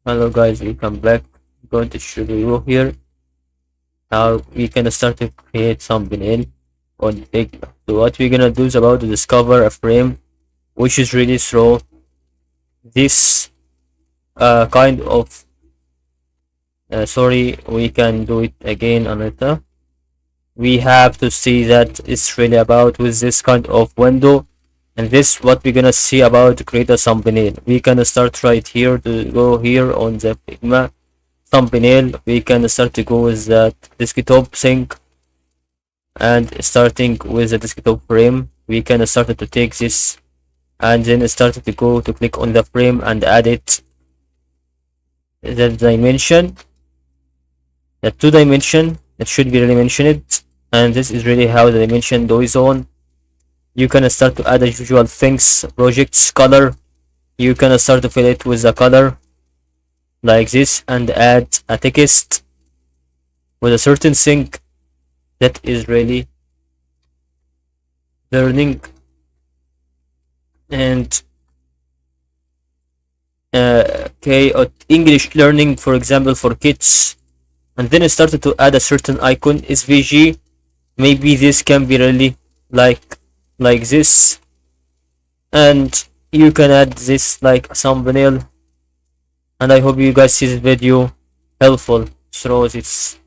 Hello guys, welcome back. I'm going to show you here how we can start to create thumbnail on Figma. So what we're gonna do is about to discover a frame which is really through this kind of sorry, we can do it again, Anita. We have to see that it's really about with this kind of window, and this what we're gonna see about to create a thumbnail. We can start right here to go here on the Figma thumbnail. We can start to go with that desktop sync, and starting with the desktop frame we can start to take this and then start to go to click on the frame and add it the dimension, the 2 dimension that should be really mentioned, and this is really how the dimension goes on. You can start to add as usual things, projects, color. You can start to fill it with the color like this and add a text with a certain thing that is really learning and okay, English learning, for example, for kids. And then I started to add a certain icon SVG. Maybe this can be really like this, and you can add this like a thumbnail. And I hope you guys see this video helpful through this